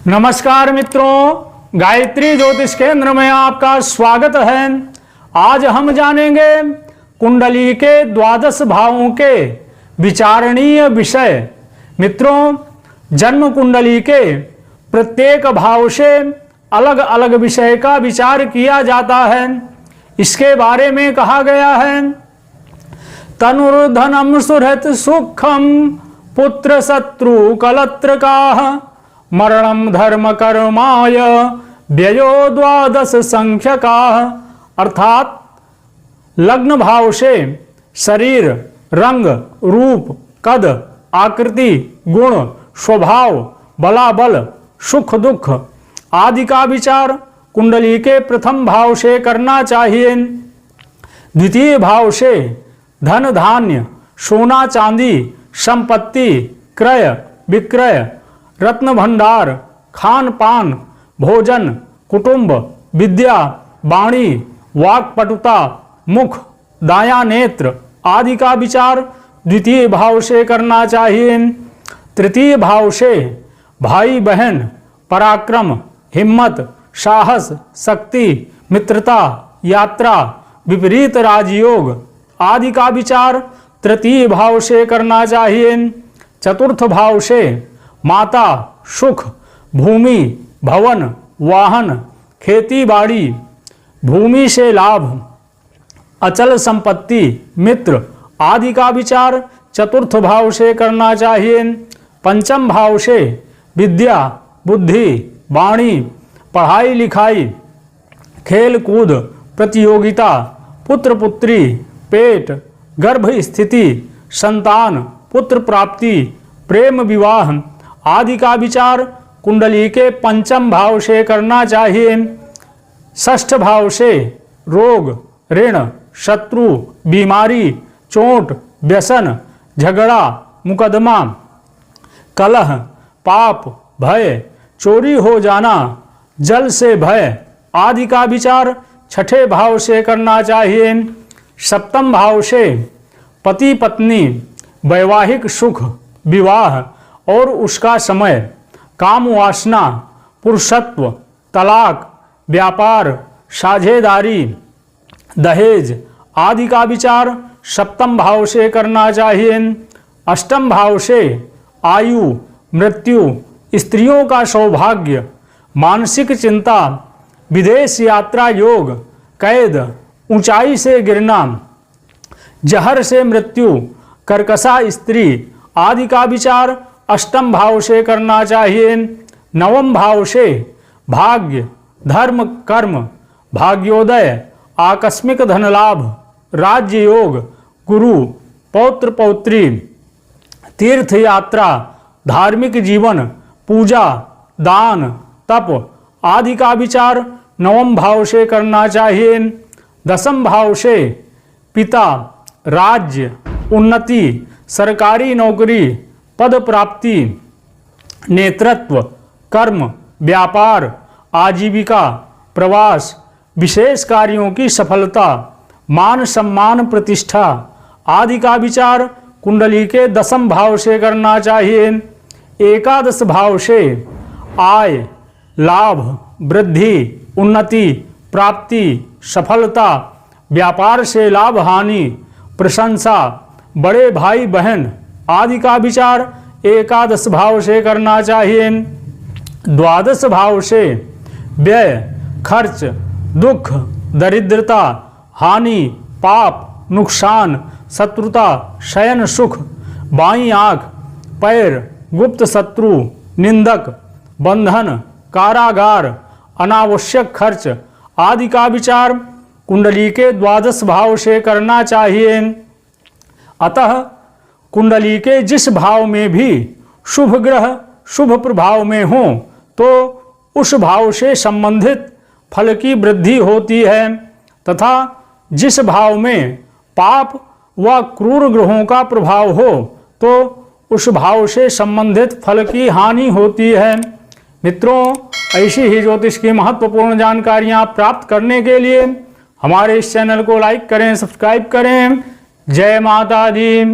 नमस्कार मित्रों, गायत्री ज्योतिष केंद्र में आपका स्वागत है। आज हम जानेंगे कुंडली के द्वादश भावों के विचारणीय विषय। मित्रों, जन्म कुंडली के प्रत्येक भाव से अलग अलग विषय का विचार किया जाता है। इसके बारे में कहा गया है, तनुर्धनम सुहृत सुखम पुत्र शत्रु कलत्रकाः मरणम धर्म कर्माय व्ययो द्वादश संख्यकाः। अर्थात लग्न भाव से शरीर, रंग, रूप, कद, आकृति, गुण, स्वभाव, बलाबल, सुख दुख आदि का विचार कुंडली के प्रथम भाव से करना चाहिए। द्वितीय भाव से धन धान्य, सोना चांदी, संपत्ति, क्रय विक्रय, रत्न भंडार, खान पान, भोजन, कुटुंब, विद्या, वाणी, वाक्पटुता, मुख, दाया नेत्र आदि का विचार द्वितीय भाव से करना चाहिए। तृतीय भाव से भाई बहन, पराक्रम, हिम्मत, साहस, शक्ति, मित्रता, यात्रा, विपरीत राजयोग आदि का विचार तृतीय भाव से करना चाहिए। चतुर्थ भाव से माता, सुख, भूमि, भवन, वाहन, खेती बाड़ी, भूमि से लाभ, अचल संपत्ति, मित्र आदि का विचार चतुर्थ भाव से करना चाहिए। पंचम भाव से विद्या, बुद्धि, वाणी, पढ़ाई लिखाई, खेल कूद, प्रतियोगिता, पुत्र पुत्री, पेट, गर्भ स्थिति, संतान, पुत्र प्राप्ति, प्रेम विवाह आदि का विचार कुंडली के पंचम भाव से करना चाहिए। षष्ठ भाव से रोग, ऋण, शत्रु, बीमारी, चोट, व्यसन, झगड़ा, मुकदमा, कलह, पाप, भय, चोरी हो जाना, जल से भय आदि का विचार छठे भाव से करना चाहिए। सप्तम भाव से पति पत्नी, वैवाहिक सुख, विवाह और उसका समय, काम वासना, पुरुषत्व, तलाक, व्यापार, साझेदारी, दहेज आदि का विचार सप्तम भाव से करना चाहिए। अष्टम भाव से आयु, मृत्यु, स्त्रियों का सौभाग्य, मानसिक चिंता, विदेश यात्रा योग, कैद, ऊंचाई से गिरना, जहर से मृत्यु, कर्कशा स्त्री आदि का विचार अष्टम भाव से करना चाहिए। नवम भाव से भाग्य, धर्म, कर्म, भाग्योदय, आकस्मिक धन लाभ, राज्य योग, गुरु, पौत्र पौत्री, तीर्थ यात्रा, धार्मिक जीवन, पूजा, दान, तप आदि का विचार नवम भाव से करना चाहिए। दसम भाव से पिता, राज्य, उन्नति, सरकारी नौकरी, पद प्राप्ति, नेतृत्व, कर्म, व्यापार, आजीविका, प्रवास, विशेष कार्यों की सफलता, मान सम्मान, प्रतिष्ठा आदि का विचार कुंडली के दसम भाव से करना चाहिए। एकादश भाव से आय, लाभ, वृद्धि, उन्नति, प्राप्ति, सफलता, व्यापार से लाभ हानि, प्रशंसा, बड़े भाई बहन आदि का विचार एकादश भाव से करना चाहिए। द्वादश भाव से व्यय, खर्च, दुख, दरिद्रता, हानि, पाप, नुकसान, शत्रुता, शयन सुख, बाईं आँख, पैर, गुप्त शत्रु, निंदक, बंधन, कारागार, अनावश्यक खर्च आदि का विचार कुंडली के द्वादश भाव से करना चाहिए। अतः कुंडली के जिस भाव में भी शुभ ग्रह शुभ प्रभाव में हो तो उस भाव से संबंधित फल की वृद्धि होती है, तथा जिस भाव में पाप व क्रूर ग्रहों का प्रभाव हो तो उस भाव से संबंधित फल की हानि होती है। मित्रों, ऐसी ही ज्योतिष की महत्वपूर्ण जानकारियां प्राप्त करने के लिए हमारे इस चैनल को लाइक करें, सब्सक्राइब करें। जय माता दी।